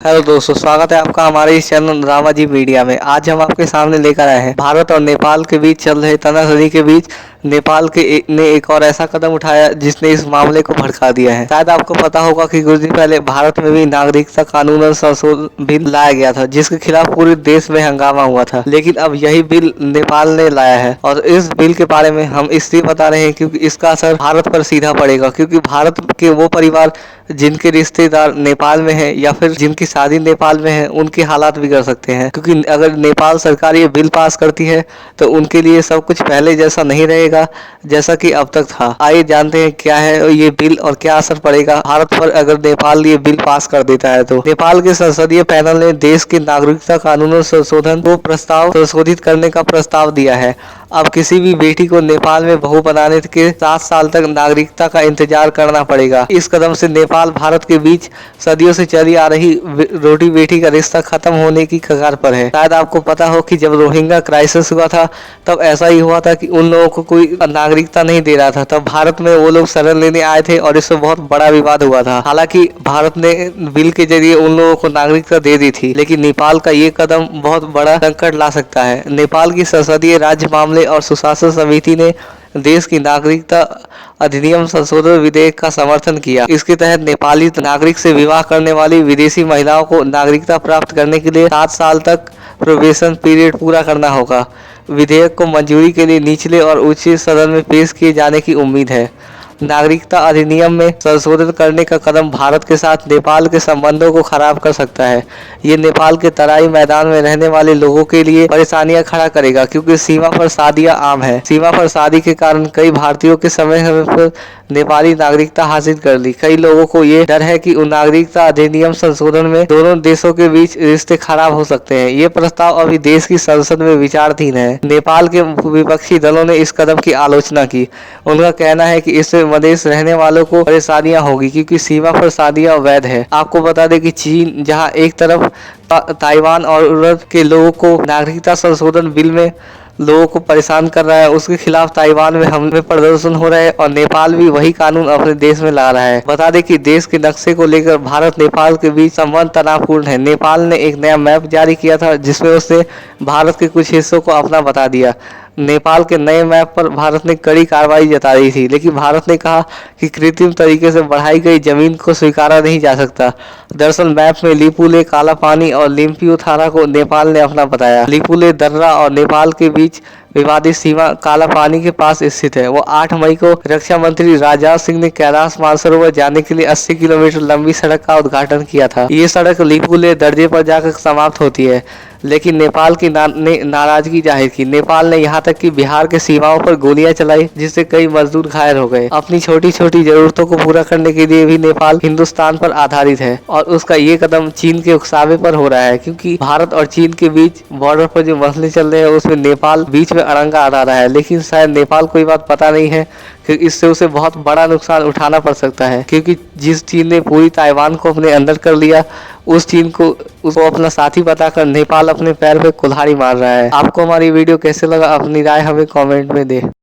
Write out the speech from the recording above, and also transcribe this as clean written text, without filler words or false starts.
Hello दोस्तों, स्वागत है आपका हमारे इस चैनल रामाजी मीडिया में। आज हम आपके सामने लेकर आए हैं भारत और नेपाल के बीच चल रहे तनातनी के बीच नेपाल ने एक और ऐसा कदम उठाया जिसने इस मामले को भड़का दिया है। शायद आपको पता होगा कि कुछ दिन पहले भारत में भी नागरिकता कानून संशोधन बिल लाया गया था, जिसके खिलाफ पूरे देश में हंगामा हुआ था। लेकिन अब यही बिल नेपाल ने लाया है और इस बिल के बारे में हम इसलिए बता रहे हैं क्योंकि इसका असर भारत पर सीधा पड़ेगा। क्योंकि भारत के वो परिवार जिनके रिश्तेदार नेपाल में हैं या फिर जिनकी शादी नेपाल में है, उनके हालात बिगड़ सकते हैं। क्योंकि अगर नेपाल सरकार ये बिल पास करती है तो उनके लिए सब कुछ पहले जैसा नहीं रहेगा जैसा कि अब तक था। आइए जानते हैं क्या है ये बिल और क्या असर पड़ेगा भारत पर अगर नेपाल ये बिल पास कर देता है। तो नेपाल के संसदीय पैनल ने देश के नागरिकता कानूनों संशोधन को प्रस्ताव संशोधित करने का प्रस्ताव दिया है। अब किसी भी बेटी को नेपाल में बहू बनाने के 7 साल तक नागरिकता का इंतजार करना पड़ेगा। इस कदम से नेपाल भारत के बीच सदियों से चली आ रही रोटी बेटी का रिश्ता खत्म होने की कगार पर है। शायद आपको पता हो कि जब रोहिंग्या क्राइसिस हुआ था तब ऐसा ही हुआ था कि उन लोगों को कोई नागरिकता नहीं दे रहा था। तब भारत में वो लोग शरण लेने आए थे और इससे बहुत बड़ा विवाद हुआ था। हालांकि भारत ने बिल के जरिए उन लोगों को नागरिकता दे दी थी, लेकिन नेपाल का ये कदम बहुत बड़ा संकट ला सकता है। नेपाल की संसदीय राज्य मामले और सुशासन समिति ने देश की नागरिकता अधिनियम संशोधन विधेयक का समर्थन किया। इसके तहत नेपाली नागरिक से विवाह करने वाली विदेशी महिलाओं को नागरिकता प्राप्त करने के लिए 7 साल तक प्रोबेशन पीरियड पूरा करना होगा। विधेयक को मंजूरी के लिए निचले और उच्च सदन में पेश किए जाने की उम्मीद है। नागरिकता अधिनियम में संशोधन करने का कदम भारत के साथ नेपाल के संबंधों को खराब कर सकता है। ये नेपाल के तराई मैदान में रहने वाले लोगों के लिए परेशानियां खड़ा करेगा, क्योंकि सीमा पर शादियां आम है। सीमा पर शादी के कारण कई भारतीयों के समय समय पर नेपाली नागरिकता हासिल कर ली। कई लोगों को ये डर है कि उन नागरिकता अधिनियम संशोधन में दोनों देशों के बीच रिश्ते खराब हो सकते हैं। ये प्रस्ताव अभी देश की संसद में विचाराधीन है। नेपाल के विपक्षी दलों ने इस कदम की आलोचना की। उनका कहना है कि इससे मधेश रहने वालों को परेशानियां होगी, क्योंकि सीमा पर शादियां अवैध है। आपको बता दें कि चीन जहां एक तरफ ताइवान और के लोगों को नागरिकता संशोधन बिल में लोगों को परेशान कर रहा है, उसके खिलाफ ताइवान में हमले प्रदर्शन हो रहे हैं और नेपाल भी वही कानून अपने देश में ला रहा है। बता दें कि देश के नक्शे को लेकर भारत नेपाल के बीच संबंध तनावपूर्ण है। नेपाल ने एक नया मैप जारी किया था जिसमें उसने भारत के कुछ हिस्सों को अपना बता दिया। नेपाल के नए मैप पर भारत ने कड़ी कार्रवाई जता दी थी, लेकिन भारत ने कहा कि कृत्रिम तरीके से बढ़ाई गई जमीन को स्वीकारा नहीं जा सकता। दरअसल मैप में लिपुले, काला पानी और लिम्पियोथारा को नेपाल ने अपना बताया। लिपुले दर्रा और नेपाल के बीच विवादित सीमा काला पानी के पास स्थित है। वो 8 मई को रक्षा मंत्री राजनाथ सिंह ने कैलाश मानसरोवर जाने के लिए 80 किलोमीटर लंबी सड़क का उद्घाटन किया था। ये सड़क लिपुले दर्जे पर जाकर समाप्त होती है, लेकिन नेपाल की ने नाराजगी जाहिर की। नेपाल ने यहाँ तक कि बिहार के सीमाओं पर गोलियां चलाई, जिससे कई मजदूर घायल हो गए। अपनी छोटी छोटी जरूरतों को पूरा करने के लिए भी नेपाल हिंदुस्तान पर आधारित है और उसका ये कदम चीन के उकसावे पर हो रहा है, क्योंकि भारत और चीन के बीच बॉर्डर पर जो मसले चल रहे हैं उसमें नेपाल बीच में अड़ंगा अड़ा रहा है। लेकिन शायद नेपाल को ये बात पता नहीं है कि इससे उसे बहुत बड़ा नुकसान उठाना पड़ सकता है, क्योंकि जिस चीन ने पूरी ताइवान को अपने अंदर कर लिया, उस चीन को उसको अपना साथी बताकर नेपाल अपने पैर पे कुल्हाड़ी मार रहा है। आपको हमारी वीडियो कैसे लगा, अपनी राय हमें कमेंट में दे।